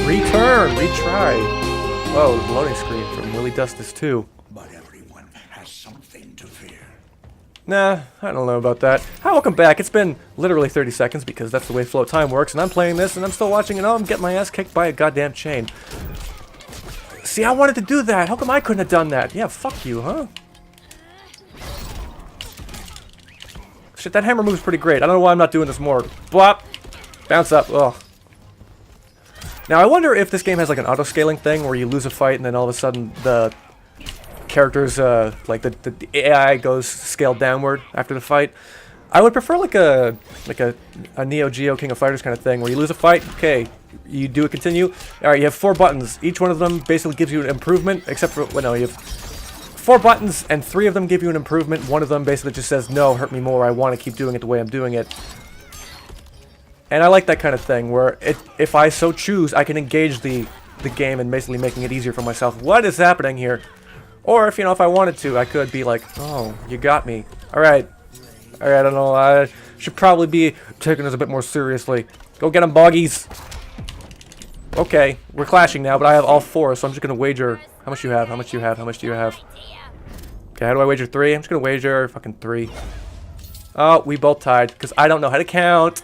Return! Retry! Whoa, loading screen from Willie Dustis 2. But everyone has something to fear. Nah, I don't know about that. Hi, welcome back. It's been literally 30 seconds because that's the way float time works, and I'm playing this and I'm still watching and oh, I'm getting my ass kicked by a goddamn chain. See, I wanted to do that. How come I couldn't have done that? Yeah, fuck you, huh? Shit, that hammer moves pretty great. I don't know why I'm not doing this more. Blop! Bounce up. Ugh. Now, I wonder if this game has like an auto-scaling thing where you lose a fight and then all of a sudden the characters, like the AI goes scaled downward after the fight. I would prefer like a Neo Geo King of Fighters kind of thing where you lose a fight, okay, you do a continue. Alright, you have 4 buttons. Each one of them basically gives you an improvement, except for, well, no, you have 4 buttons and 3 of them give you an improvement. One of them basically just says, no, hurt me more, I want to keep doing it the way I'm doing it. And I like that kind of thing, where if I so choose, I can engage the game and basically making it easier for myself. What is happening here? Or if, you know, if I wanted to, I could be like, oh, you got me. Alright. Alright, I don't know, I should probably be taking this a bit more seriously. Go get them, boggies! Okay, we're clashing now, but I have all 4, so I'm just gonna wager. How much do you have? How much do you have? How much do you have? Okay, how do I wager 3? I'm just gonna wager fucking 3. Oh, we both tied, because I don't know how to count.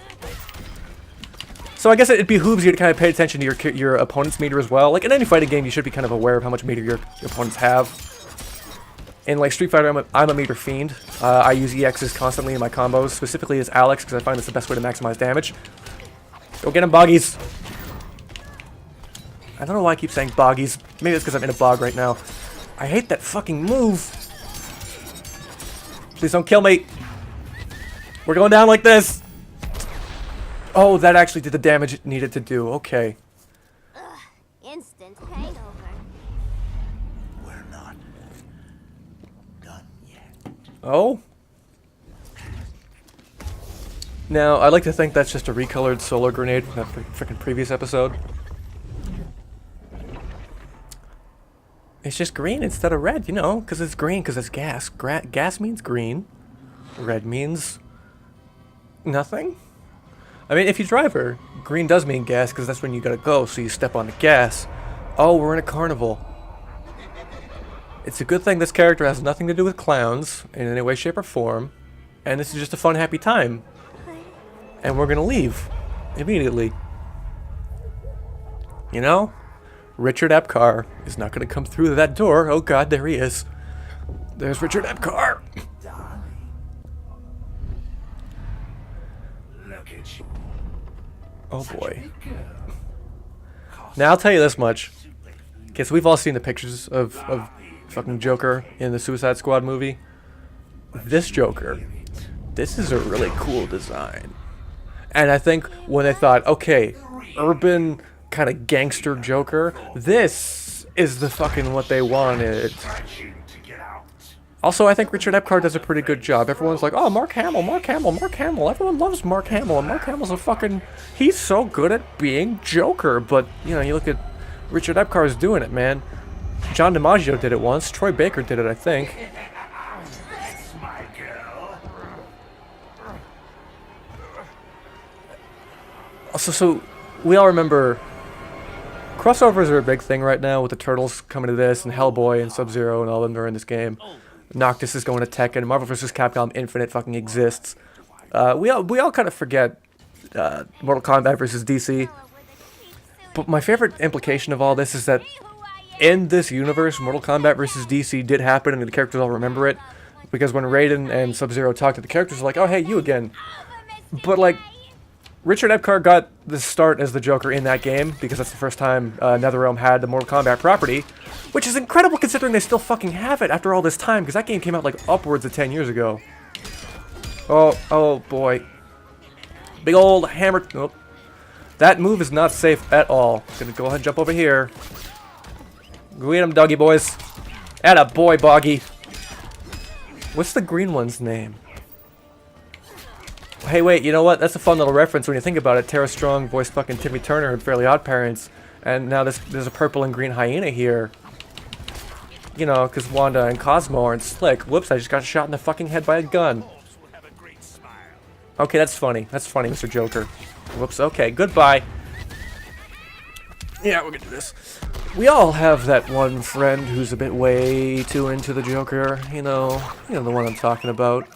So I guess it behooves you to kind of pay attention to your opponent's meter as well. Like in any fighting game, you should be kind of aware of how much meter your opponents have. In like Street Fighter, I'm a meter fiend. I use EXs constantly in my combos, specifically as Alex, because I find that's the best way to maximize damage. Go get him, boggies! I don't know why I keep saying boggies. Maybe it's because I'm in a bog right now. I hate that fucking move! Please don't kill me! We're going down like this! Oh, that actually did the damage it needed to do. Okay. Ugh, instant hangover. We're not done yet. Oh? Now, I'd like to think that's just a recolored solar grenade from that freaking previous episode. It's just green instead of red, you know, because it's green, because it's gas. Gas means green. Red means nothing. I mean, if you drive her, green does mean gas, because that's when you gotta go, so you step on the gas. Oh, we're in a carnival. It's a good thing this character has nothing to do with clowns, in any way, shape, or form, and this is just a fun, happy time. And we're gonna leave. Immediately. You know? Richard Epcar is not gonna come through that door. Oh god, there he is. There's Richard Epcar! Oh boy. Now I'll tell you this much. Okay, so we've all seen the pictures of fucking Joker in the Suicide Squad movie. This Joker, this is a really cool design. And I think when they thought, okay, urban kind of gangster Joker, this is the fucking what they wanted. Also, I think Richard Epcar does a pretty good job. Everyone's like, oh, Mark Hamill, Mark Hamill, Mark Hamill. Everyone loves Mark Hamill, and Mark Hamill's a fucking... He's so good at being Joker. But, you know, you look at Richard Epcar's doing it, man. John DiMaggio did it once. Troy Baker did it, I think. Also, so we all remember... Crossovers are a big thing right now with the Turtles coming to this, and Hellboy and Sub-Zero and all of them are in this game. Noctis is going to Tekken. Marvel vs. Capcom Infinite fucking exists. We all kind of forget Mortal Kombat vs. DC. But my favorite implication of all this is that in this universe, Mortal Kombat vs. DC did happen, and the characters all remember it. Because when Raiden and Sub-Zero talked to the characters, they're like, oh, hey, you again. But, like, Richard Epcar got the start as the Joker in that game, because that's the first time NetherRealm had the Mortal Kombat property, which is incredible considering they still fucking have it after all this time, because that game came out like upwards of 10 years ago. Oh boy. Big old hammer. Nope. That move is not safe at all. Gonna go ahead and jump over here. Go eat 'em, doggy boys. Atta boy, Boggy. What's the green one's name? Hey, wait, you know what? That's a fun little reference when you think about it. Tara Strong voiced fucking Timmy Turner in Fairly Odd Parents, and now there's a purple and green hyena here. You know, because Wanda and Cosmo aren't slick. Whoops, I just got shot in the fucking head by a gun. Okay, that's funny. That's funny, Mr. Joker. Whoops, okay, goodbye. Yeah, we're gonna do this. We all have that one friend who's a bit way too into the Joker. You know the one I'm talking about.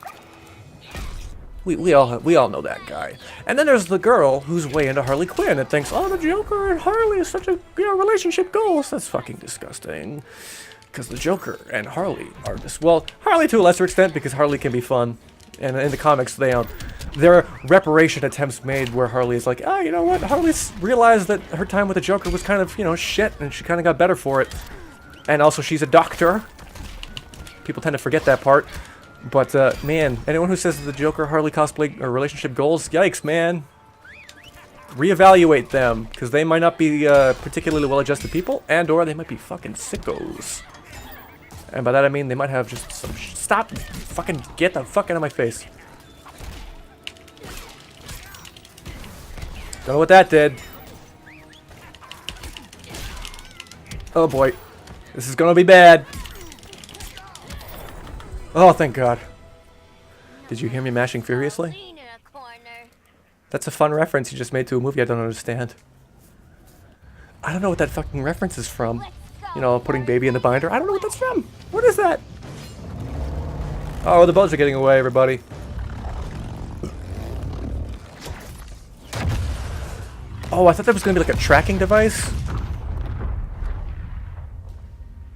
We all know that guy. And then there's the girl who's way into Harley Quinn and thinks, oh, the Joker and Harley is such a relationship goals. That's fucking disgusting. Because the Joker and Harley are just, well, Harley to a lesser extent because Harley can be fun. And in the comics, there are reparation attempts made where Harley is like, ah, you know what? Harley's realized that her time with the Joker was kind of, shit, and she kind of got better for it. And also, she's a doctor. People tend to forget that part. But, man, anyone who says that the Joker-Harley cosplay or relationship goals, yikes, man. Reevaluate them, because they might not be particularly well-adjusted people, and or they might be fucking sickos. And by that I mean they might have just some stop! Fucking get the fuck out of my face. Don't know what that did. Oh boy. This is gonna be bad. Oh, thank God. Did you hear me mashing furiously? That's a fun reference you just made to a movie I don't understand. I don't know what that fucking reference is from. Putting baby in the binder. I don't know what that's from. What is that? Oh, the bugs are getting away, everybody. Oh, I thought that was going to be like a tracking device.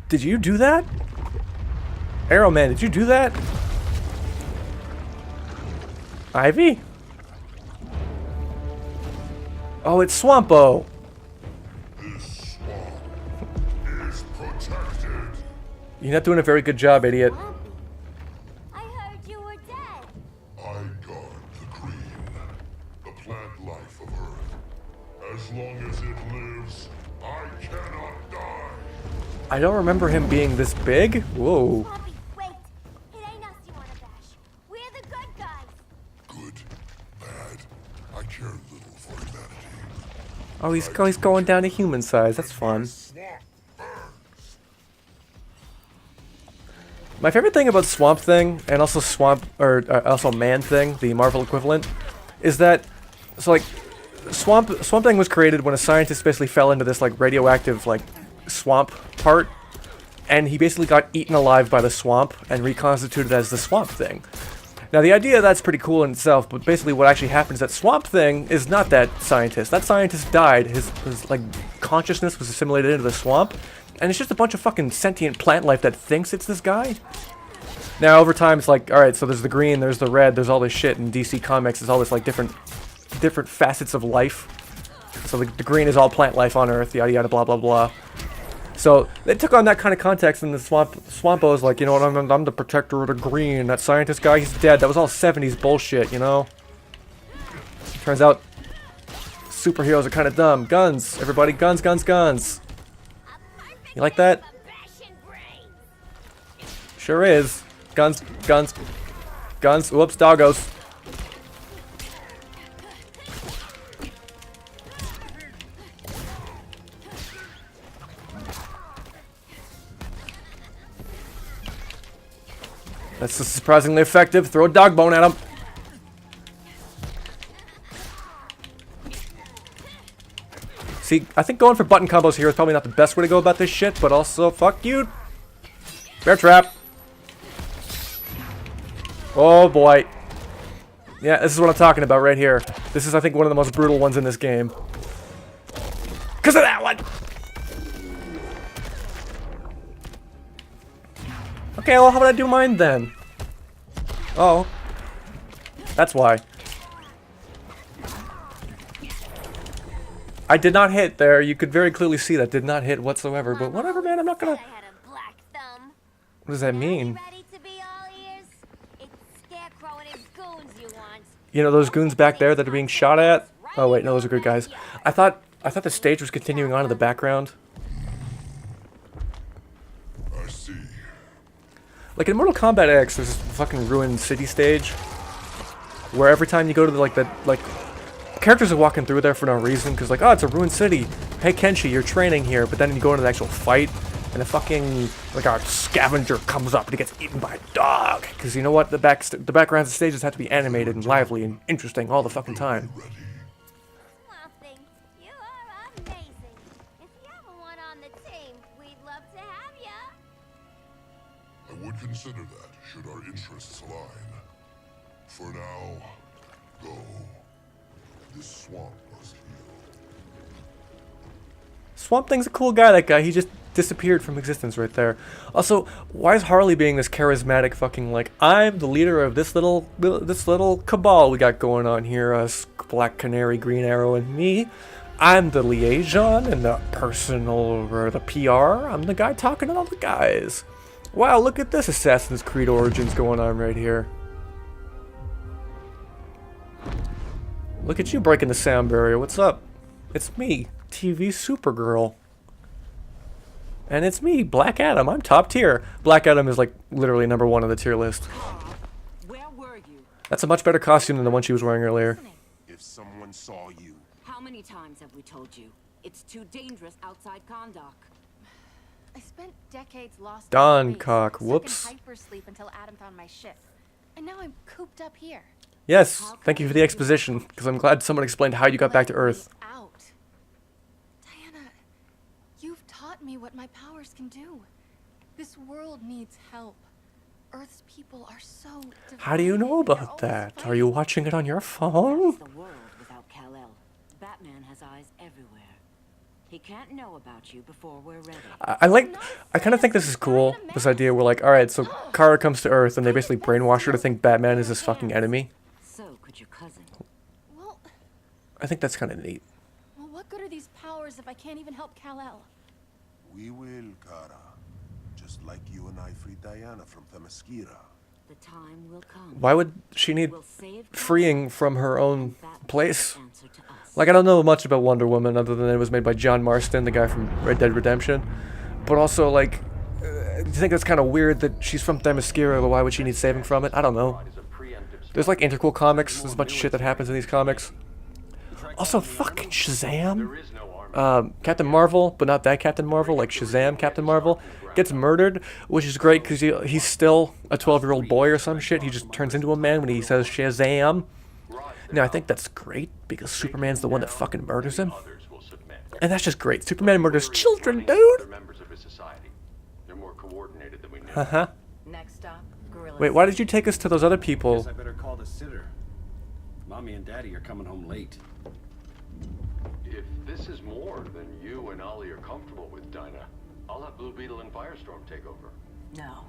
Did you do that? Arrow Man, did you do that? Ivy? Oh, it's Swampo. This swamp is protected. You're not doing a very good job, idiot. I heard you were dead. I guard the green, the plant life of Earth. As long as it lives, I cannot die. I don't remember him being this big. Whoa. Poppy, wait. It ain't us you wanna bash. We're the good guys. Good, bad, I care little for humanity. Oh, he's going down to human size. That's fun. Swamp burns. My favorite thing about Swamp Thing and also also Man Thing, the Marvel equivalent, is that Swamp Thing was created when a scientist basically fell into this radioactive swamp part, and he basically got eaten alive by the swamp and reconstituted as the Swamp Thing. Now, the idea that's pretty cool in itself, but basically what actually happens is that Swamp Thing is not that scientist. That scientist died. His consciousness was assimilated into the swamp, and it's just a bunch of fucking sentient plant life that thinks it's this guy. Now, over time, it's alright, so there's the green, there's the red, there's all this shit in DC Comics. There's all this, different facets of life. So the green is all plant life on Earth, yada yada, blah blah blah. So they took on that kind of context, and the Swampo is like, you know what, I'm the protector of the green. That scientist guy, he's dead. That was all 70s bullshit, Turns out superheroes are kind of dumb. Guns, everybody, guns, guns, guns. You like that? Sure is. Guns, guns, guns. Whoops, doggos. That's surprisingly effective. Throw a dog bone at him. See, I think going for button combos here is probably not the best way to go about this shit, but also, fuck you. Bear trap. Oh boy. Yeah, this is what I'm talking about right here. This is, I think, one of the most brutal ones in this game. Because of that one! Okay, well, how would I do mine then? Oh. That's why. I did not hit there. You could very clearly see that did not hit whatsoever, but whatever, man. I'm not gonna... What does that mean? You know those goons back there that are being shot at? Oh wait, no, those are good guys. I thought the stage was continuing on in the background. I see. Like in Mortal Kombat X, there's this fucking ruined city stage where every time you go to the characters are walking through there for no reason because oh, it's a ruined city. Hey Kenshi, you're training here, but then you go into the actual fight and a fucking a scavenger comes up and he gets eaten by a dog. Because you know what, the backgrounds of stages have to be animated and lively and interesting all the fucking time. Swamp Thing, you are amazing. In would consider that should our interests align. For now, go. This swamp must heal. Swamp Thing's a cool guy, that guy. He just disappeared from existence right there. Also, why is Harley being this charismatic fucking, like, I'm the leader of this little cabal we got going on here, us Black Canary, Green Arrow, and me. I'm the liaison and the personal, or the PR. I'm the guy talking to all the guys. Wow, look at this Assassin's Creed Origins going on right here. Look at you breaking the sound barrier. What's up? It's me, TV Supergirl. And it's me, Black Adam. I'm top tier. Black Adam is like literally #1 on the tier list. Where were you? That's a much better costume than the one she was wearing earlier. If someone saw you. How many times have we told you? It's too dangerous outside Kondak. I spent decades lost. Doncock, stuck in whoops. hypersleep until Adam found my ship, and now I'm cooped up here. Yes, thank you for the exposition, because I'm glad someone explained how you got back to Let me Earth. Out. Diana, you've taught me what my powers can do. This world needs help. Earth's people are so How do you know divided, they're about always that? Are fighting. you watching it on your phone? The world without Kal-El. Batman has eyes everywhere. He can't know about you before we're ready. I kind of think this is cool, this idea where like, alright, so Kara comes to Earth and they basically brainwash her to think Batman is this fucking enemy. So could your cousin. Well, I think that's kind of neat. what good are these powers if I can't even help Kal-El? We will, Kara. Just like you and I freed Diana from Themyscira. The time will come. Why would she need We'll save freeing from her own Batman's place? answer to us. Like, I don't know much about Wonder Woman other than it was made by John Marston, the guy from Red Dead Redemption. But also, like, do you think that's kind of weird that she's from Themyscira, but why would she need saving from it? I don't know. There's like intercool comics, there's a bunch of shit that happens in these comics. Also, fucking Shazam! Captain Marvel, but not that Captain Marvel, like Shazam Captain Marvel, gets murdered, which is great because he's still a 12-year-old boy or some shit. He just turns into a man when he says Shazam. Now, I think that's great because Superman's the one that fucking murders him. And that's just great. Superman murders children, dude! Uh-huh. Next stop, Gorilla. Wait, why did you take us to those other people? Guess I better call the sitter. Mommy and Daddy are coming home late. If this is more than you and Ollie are comfortable with, Dinah, I'll have Blue Beetle and Firestorm take over. No.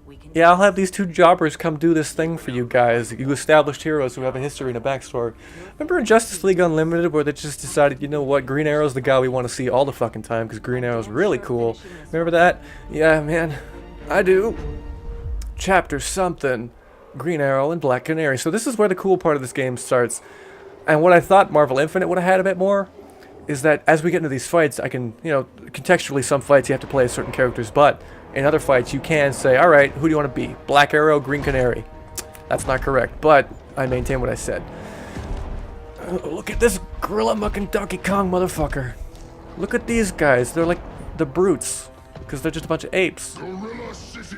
We can. Yeah, I'll have these two jobbers come do this thing for you guys. You established heroes who have a history and a backstory. Remember in Justice League Unlimited where they just decided, you know what, Green Arrow's the guy we want to see all the fucking time because Green Arrow's really cool. Remember that? Yeah, man. I do. Chapter something. Green Arrow and Black Canary. So this is where the cool part of this game starts. And what I thought Marvel Infinite would have had a bit more is that as we get into these fights, I can, you know, contextually some fights you have to play as certain characters, but in other fights you can say, alright, who do you want to be? Black Arrow, Green Canary. That's not correct, but I maintain what I said. Look at this gorilla mucking Donkey Kong motherfucker. Look at these guys. They're like the brutes. Because they're just a bunch of apes. Gorilla City.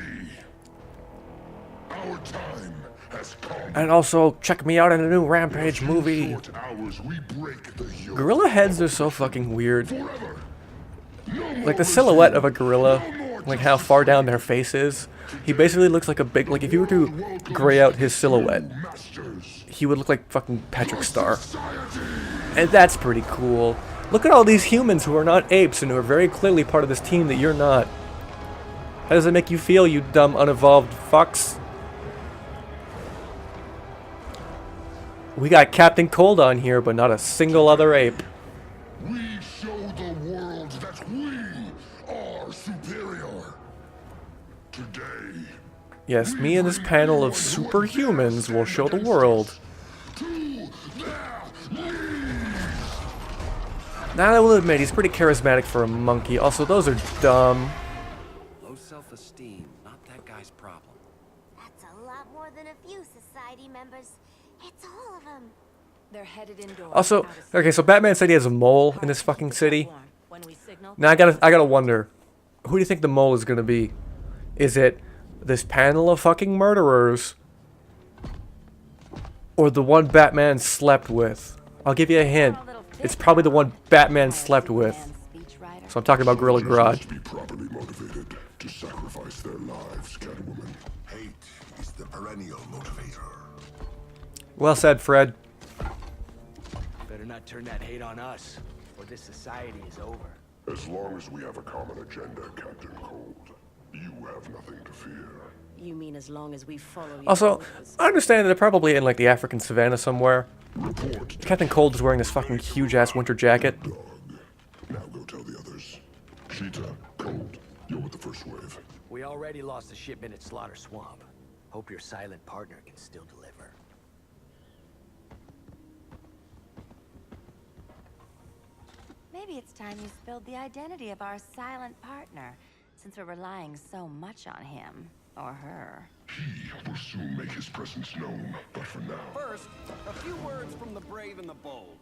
Our time has come. And also, check me out in a new Rampage movie. Short hours we break the yoke. Gorilla heads are so fucking weird. Forever. No Like the more silhouette retreat. of a gorilla, like how far down their face is. He basically looks like a big, like if you were to gray out his silhouette, Masters. he would look like fucking Patrick Star. Society. And that's pretty cool. Look at all these humans who are not apes and who are very clearly part of this team that you're not. How does it make you feel, you dumb, unevolved fucks? We got Captain Cold on here, but not a single other ape. We show the world that we are superior. Today, Yes, me and this panel of superhumans will show the world. to their knees. Now, I will admit, he's pretty charismatic for a monkey. Also, those are dumb. Low self-esteem, not that guy's problem. That's a lot more than a few society members. It's all of them. They're headed indoors. Also, okay, so Batman said he has a mole in this fucking city. When we signal, Now, I gotta wonder, who do you think the mole is gonna be? Is it this panel of fucking murderers? Or the one Batman slept with? I'll give you a hint. It's probably the one Batman slept with. So I'm talking about Gorilla Grodd. Must be properly motivated. to sacrifice their lives, Catwoman. Hate is the perennial motivator. Well said, Fred. Better not turn that hate on us, or this society is over. As long as we have a common agenda, Captain Cold, you have nothing to fear. You mean as long as we follow you? Also, I understand that they're probably in like the African savannah somewhere. Report. Captain Cold is wearing this fucking huge-ass winter jacket. Dog. Now go tell the others. Cheetah, Cold, you're with the first wave. We already lost a shipment at Slaughter Swamp. Hope your silent partner can still deliver. Maybe it's time you spilled the identity of our silent partner, since we're relying so much on him. Or her. He will soon make his presence known, but for now... First, a few words from the brave and the bold.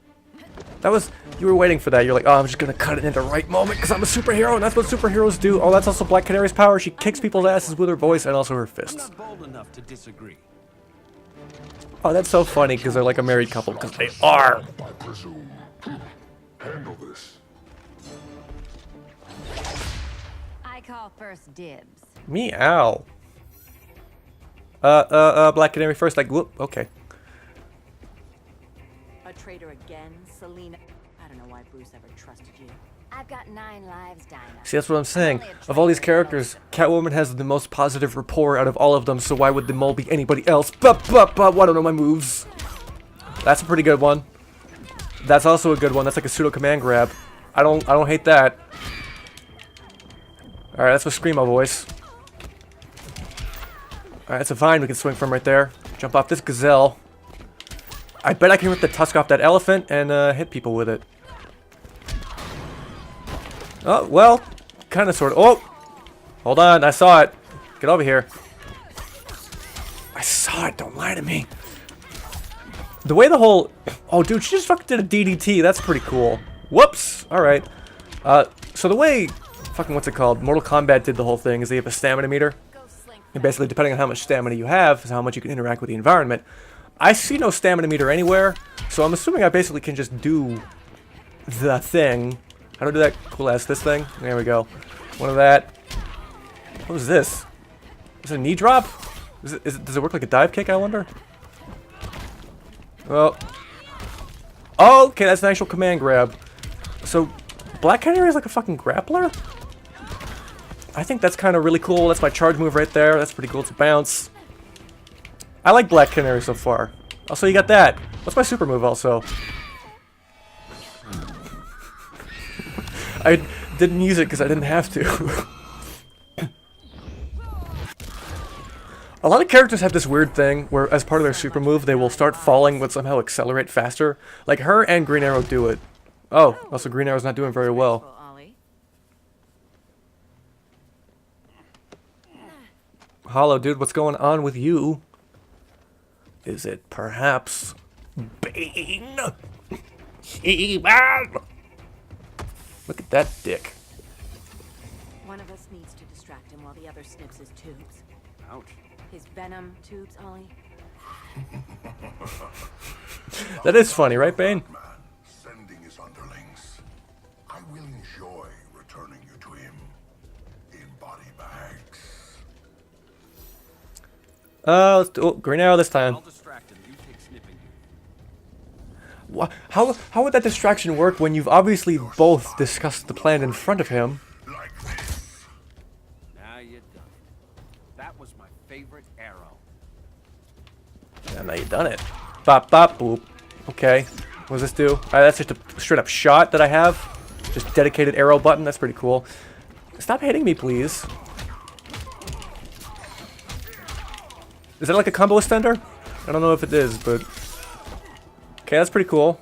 That was, you were waiting for that. You're like, oh, I'm just gonna cut it in the right moment because I'm a superhero and that's what superheroes do. Oh, that's also Black Canary's power. She kicks people's asses with her voice and also her I'm fists. not bold enough to disagree. Oh, that's so funny because they're like a married couple because they are. I presume. Handle this. I call first dibs. Meow. Black Canary first, like, whoop, okay. A traitor again, Selena. I don't know why Bruce ever trusted you. I've got 9 lives, Dinah. See, that's what I'm saying. Of all these characters, Catwoman has the most positive rapport out of all of them, so why would the mole be anybody else? But, I don't know my moves. That's a pretty good one. That's also a good one. That's like a pseudo command grab. I don't hate that. Alright, that's with Screamo voice. Alright, that's a vine we can swing from right there. Jump off this gazelle. I bet I can rip the tusk off that elephant and hit people with it. Oh, well, kind of, sort of. Oh! Hold on, I saw it. Get over here. I saw it, don't lie to me. The way the whole... Oh, dude, she just fucking did a DDT. That's pretty cool. Whoops! Alright. So the way... Fucking, what's it called? Mortal Kombat did the whole thing is they have a stamina meter. And basically, depending on how much stamina you have, is how much you can interact with the environment. I see no stamina meter anywhere, so I'm assuming I basically can just do the thing. How do I do that? Cool ass this thing. There we go. One of that. What was this? Is it a knee drop? Does it work like a dive kick, I wonder? Well. Oh, okay, that's an actual command grab. So, Black Canary is like a fucking grappler? I think that's kind of really cool. That's my charge move right there. That's pretty cool. It's a bounce. I like Black Canary so far. Also, you got that. What's my super move also? I didn't use it because I didn't have to. A lot of characters have this weird thing where as part of their super move, they will start falling but somehow accelerate faster. Like her and Green Arrow do it. Oh, also Green Arrow's not doing very well. Hollow, dude, what's going on with you? Is it perhaps Bane? He-Man! Look at that dick. One of us needs to distract him while the other snips his tubes. Ouch. His venom tubes, Ollie. That is funny, right, Bane? Sending his underlings. I will enjoy returning you to him in body bags. Let's do Green Arrow this time. I'll distract him. You take snipping. How would that distraction work when you've obviously both discussed the plan in front of him? Like this. Now you're done. That was my favorite arrow. And now you've done it. Bop, bop, boop. Okay. What does this do? Alright, that's just a straight up shot that I have. Just dedicated arrow button. That's pretty cool. Stop hitting me, please. Is that like a combo extender? I don't know if it is, but... Okay, that's pretty cool.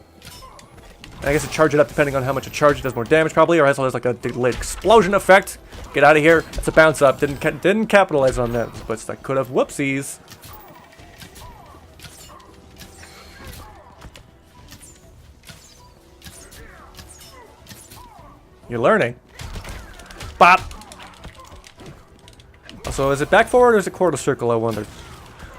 I guess it charge it up depending on how much it charges. It does more damage probably, or also has like a delayed explosion effect. Get out of here. That's a bounce up. Didn't capitalize on that, but I could have. Whoopsies. You're learning. Bop. So is it back forward or is it quarter circle, I wonder?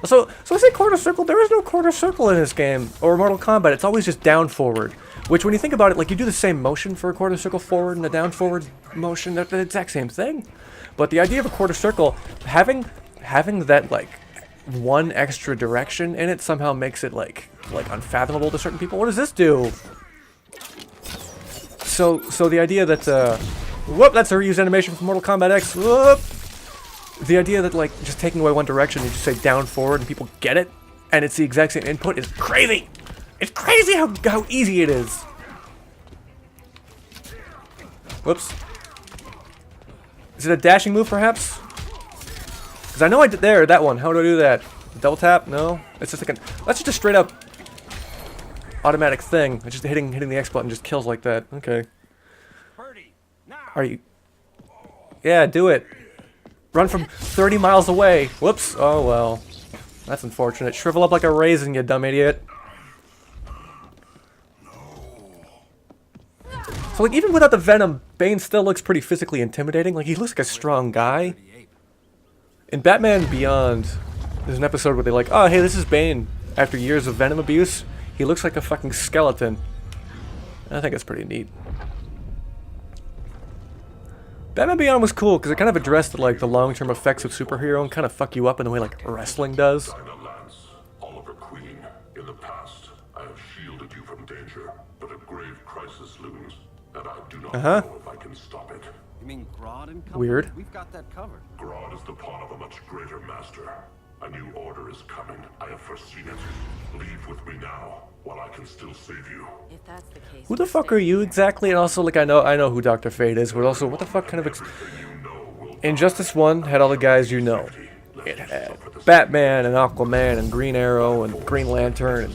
So I say quarter circle, there is no quarter circle in this game, or Mortal Kombat, it's always just down forward. Which, when you think about it, like, you do the same motion for a quarter circle forward and a down forward motion. They're the exact same thing. But the idea of a quarter circle, having that, like, one extra direction in it somehow makes it, like unfathomable to certain people. What does this do? So the idea that, whoop, that's a reused animation from Mortal Kombat X. Whoop. The idea that, like, just taking away one direction, you just say down, forward, and people get it, and it's the exact same input is crazy. It's crazy how easy it is. Whoops. Is it a dashing move, perhaps? Because I know I did there, that one. How do I do that? Double tap? No. It's just like that's just a straight up automatic thing. It's just hitting the X button just kills like that. Okay. Are you? Yeah, do it. Run from 30 miles away. Whoops. Oh well. That's unfortunate. Shrivel up like a raisin, you dumb idiot. So like even without the venom, Bane still looks pretty physically intimidating. Like he looks like a strong guy. In Batman Beyond, there's an episode where they're like, oh hey, this is Bane after years of venom abuse. He looks like a fucking skeleton. I think it's pretty neat. Batman Beyond was cool because it kind of addressed like the long-term effects of superhero and kind of fuck you up in the way like wrestling does. Oliver Queen, in the past, I have shielded you from danger, but a grave crisis looms, and I do not know if I can stop it. You mean Grodd and company? Weird. We've got that covered. Grodd is the pawn of a much greater master. A new order is coming. I have foreseen it. Leave with me now, while I can still save you. If that's the case, Who the fuck are you exactly? And also, like, I know who Dr. Fate is, but also, what the fuck kind of... Injustice 1 had all the guys you know. It had Batman and Aquaman and Green Arrow and Green Lantern and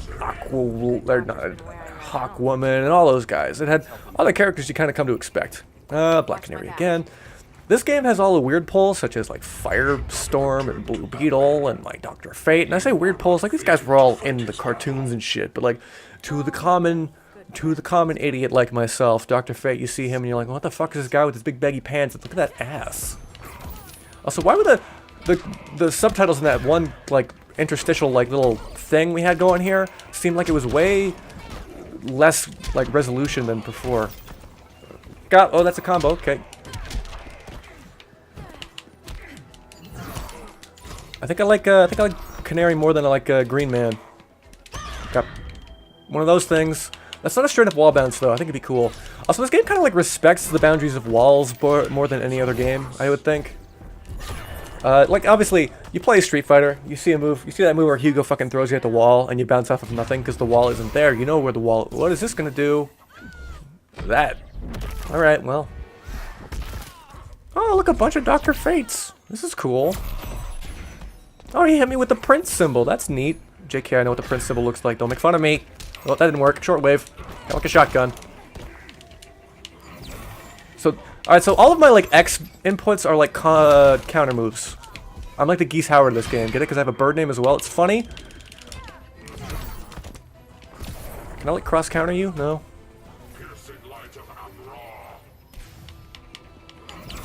Hawkwoman and all those guys. It had all the characters you kind of come to expect. Black Canary again. This game has all the weird pulls, such as like Firestorm and Blue Beetle and like Dr. Fate. And I say weird pulls, like these guys were all in the cartoons and shit. But like to the common idiot like myself, Dr. Fate, you see him and you're like, what the fuck is this guy with his big baggy pants? Look at that ass. Also, why were the subtitles in that one like interstitial like little thing we had going here seemed like it was way less like resolution than before? Oh, that's a combo. Okay. I think I like Canary more than I like Green Man. Got one of those things. That's not a straight up wall bounce though. I think it'd be cool. Also, this game kind of like respects the boundaries of walls more than any other game, I would think. Like obviously, you play Street Fighter, you see that move where Hugo fucking throws you at the wall and you bounce off of nothing because the wall isn't there. You know where the wall. What is this gonna do? That. All right, well. Oh, look, a bunch of Dr. Fates. This is cool. Oh, he hit me with the Prince symbol. That's neat. JK, I know what the Prince symbol looks like. Don't make fun of me. Well, that didn't work. Shortwave. Kind of like a shotgun. So, alright, so all of my, like, X inputs are, like, counter moves. I'm like the Geese Howard of this game. Get it? Because I have a bird name as well. It's funny. Can I, like, cross-counter you? No.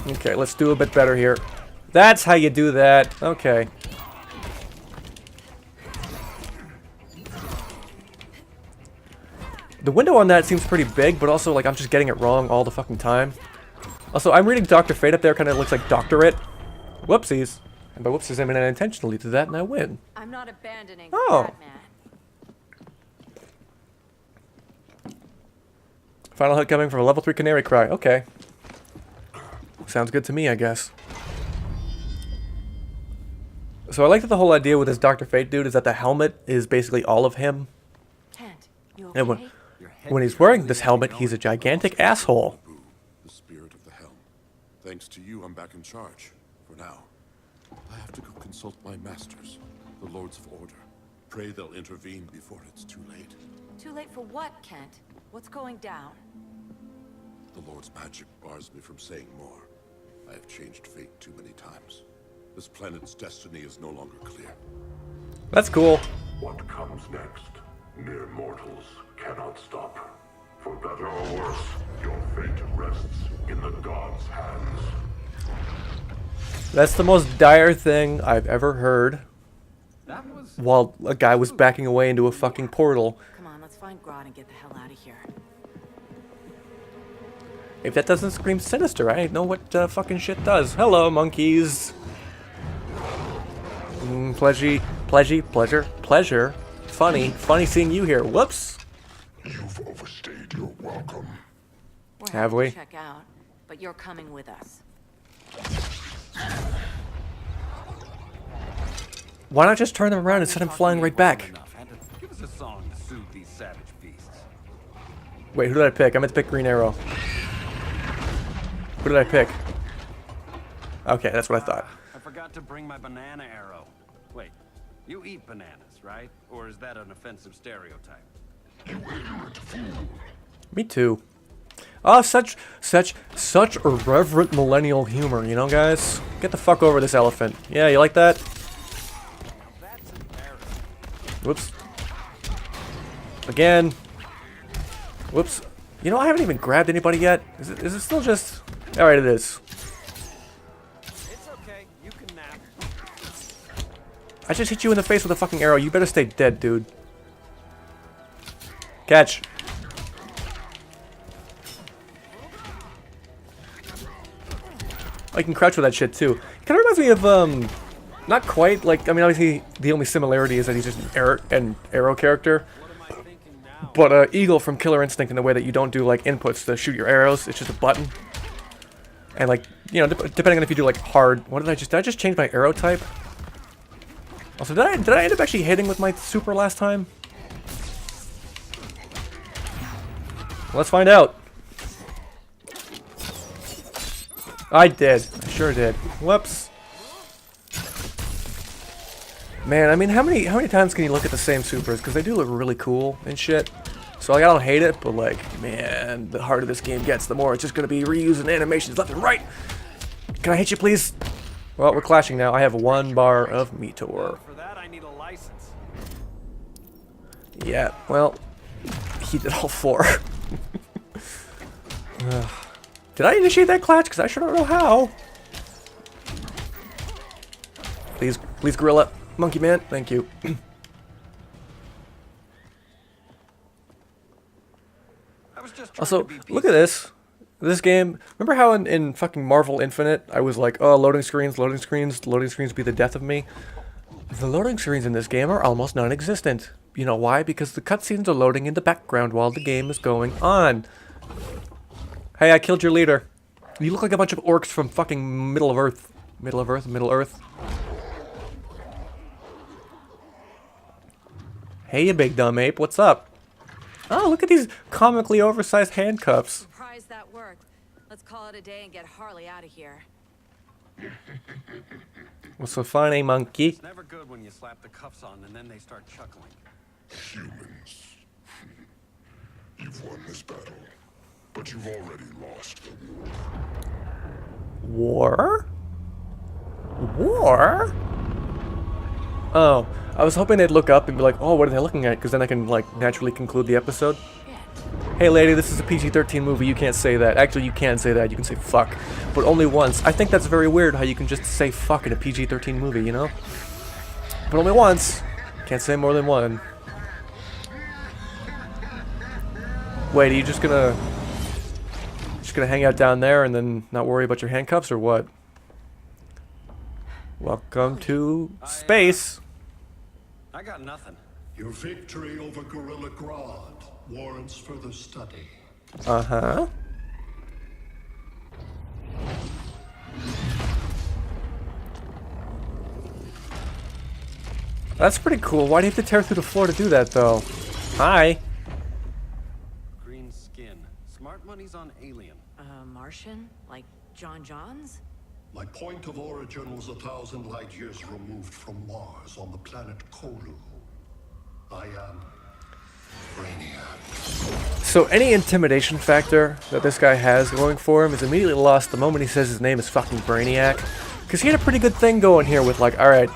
Okay, let's do a bit better here. That's how you do that. Okay. The window on that seems pretty big, but also, like, I'm just getting it wrong all the fucking time. Also, I'm reading Dr. Fate up there, kind of looks like Doctorate. Whoopsies. And by whoopsies, I mean I intentionally did that, and I win. I'm not abandoning Batman. Final hit coming from a level 3 Canary Cry. Okay. Sounds good to me, I guess. So I like that the whole idea with this Dr. Fate dude is that the helmet is basically all of him. Kent, you okay? And when he's wearing this helmet, he's a gigantic asshole. The spirit of the helm. Thanks to you, I'm back in charge. For now. I have to go consult my masters, the Lords of Order. Pray they'll intervene before it's too late. Too late for what, Kent? What's going down? The Lord's magic bars me from saying more. I have changed fate too many times. This planet's destiny is no longer clear. That's cool. What comes next, mere mortals cannot stop. For better or worse, your fate rests in the gods' hands. That's the most dire thing I've ever heard. While a guy was backing away into a fucking portal. Come on, let's find Grodd and get the hell out of here. If that doesn't scream sinister, I know what fucking shit does. Hello, monkeys. Pleasure. Funny seeing you here. Whoops. You've overstayed your welcome. We're Have happy we? to check out, but you're coming with us. Why not just turn them around and send him flying right back? Give us a song to soothe these savage beasts. Wait, who did I pick? I meant to pick Green Arrow. Who did I pick? Okay, that's what I thought. I forgot to bring my banana arrow. Wait, you eat bananas, right? Or is that an offensive stereotype? Me too. Oh, such irreverent millennial humor, you know, guys? Get the fuck over this elephant. Yeah, you like that? That's embarrassing. Whoops. Again. Whoops. You know, I haven't even grabbed anybody yet. Is it still just... Alright, it is. It's okay, you can nap. I just hit you in the face with a fucking arrow. You better stay dead, dude. Catch. Oh, you can crouch with that shit, too. It kind of reminds me of, not quite, like, I mean, obviously, the only similarity is that he's just an arrow character. But, Eagle from Killer Instinct in the way that you don't do, like, inputs to shoot your arrows. It's just a button. And, like, you know, depending on if you do, like, hard... Did I just change my arrow type? Also, did I end up actually hitting with my super last time? Let's find out. I did. I sure did. Whoops. Man, I mean, how many times can you look at the same supers? Because they do look really cool and shit. So, like, I don't hate it, but, like, man, the harder this game gets, the more it's just going to be reusing animations left and right. Can I hit you, please? Well, we're clashing now. I have 1 bar of Meteor. For that, I need a license. Yeah, well, he did all 4. Did I initiate that clash? Because I sure don't know how. Please, gorilla. Monkey man, thank you. Also, look at this. This game, remember how in fucking Marvel Infinite, I was like, oh, loading screens be the death of me? The loading screens in this game are almost non-existent. You know why? Because the cutscenes are loading in the background while the game is going on. Hey, I killed your leader. You look like a bunch of orcs from fucking Middle Earth. Hey, you big dumb ape, what's up? Oh, look at these comically oversized handcuffs. Surprised that worked. Let's call it a day and get Harley out of here. What's so funny, monkey? It's never good when you slap the cuffs on and then they start chuckling. Humans. You've won this battle, but you've already lost the war. War? Oh, I was hoping they'd look up and be like, oh, what are they looking at? Because then I can, like, naturally conclude the episode. Hey, lady, this is a PG-13 movie. You can't say that. Actually, you can say that. You can say fuck. But only once. I think that's very weird how you can just say fuck in a PG-13 movie, you know? But only once. Can't say more than one. Wait, are you just gonna hang out down there and then not worry about your handcuffs, or what? Welcome to space. I got nothing. Your victory over Gorilla Grodd warrants further study. Uh-huh. That's pretty cool. Why do you have to tear through the floor to do that, though? Hi. Green skin. Smart money's on alien. Martian? Like John Johns? My point of origin was 1,000 light years removed from Mars on the planet Kolu. I am Brainiac. So any intimidation factor that this guy has going for him is immediately lost the moment he says his name is fucking Brainiac. Because he had a pretty good thing going here with like, alright,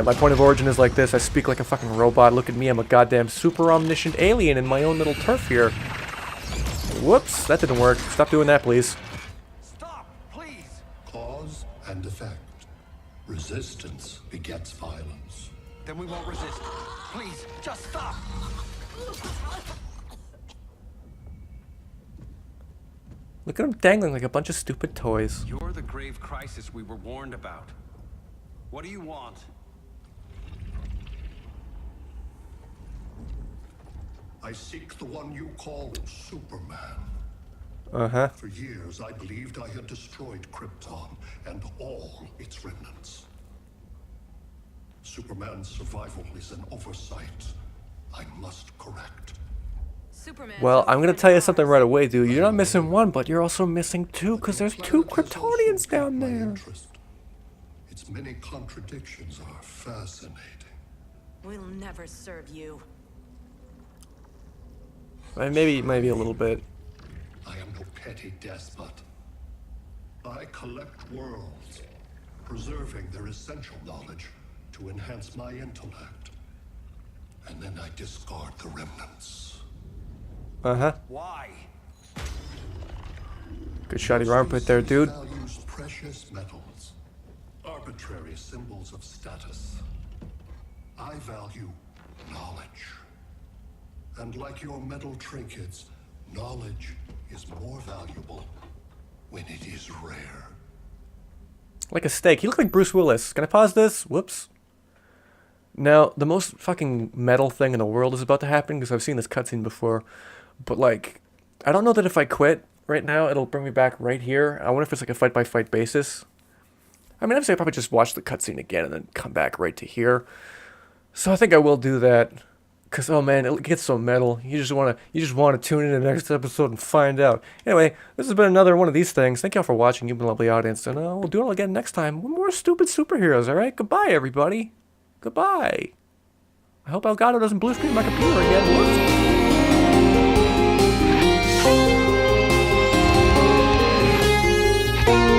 my point of origin is like this, I speak like a fucking robot, look at me, I'm a goddamn super omniscient alien in my own little turf here. Whoops, that didn't work. Stop doing that, please. Stop, please. Cause and effect. Resistance begets violence. Then we won't resist. Please, just stop. Look at them dangling like a bunch of stupid toys. You're the grave crisis we were warned about. What do you want? I seek the one you call Superman. Uh-huh. For years, I believed I had destroyed Krypton and all its remnants. Superman's survival is an oversight I must correct. Superman. Well, I'm gonna tell you something right away, dude. You're not missing one, but you're also missing two, because there's two Kryptonians down there. Its many contradictions are fascinating. We'll never serve you. Maybe a little bit. I am no petty despot. I collect worlds, preserving their essential knowledge to enhance my intellect. And then I discard the remnants. Uh-huh. Why? Good shot of your armpit there, dude. Values precious metals, arbitrary symbols of status. I value knowledge. And like your metal trinkets, knowledge is more valuable when it is rare. Like a steak. He looked like Bruce Willis. Can I pause this? Whoops. Now, the most fucking metal thing in the world is about to happen, because I've seen this cutscene before. But, like, I don't know that if I quit right now, it'll bring me back right here. I wonder if it's like a fight-by-fight basis. I mean, obviously, I'll probably just watch the cutscene again and then come back right to here. So I think I will do that. Because, oh man, it gets so metal. You just want to tune in to the next episode and find out. Anyway, this has been another one of these things. Thank y'all for watching. You've been a lovely audience. And we'll do it all again next time with more stupid superheroes, alright? Goodbye, everybody. Goodbye. I hope Elgato doesn't blue screen my computer again. Whoops. Thank you.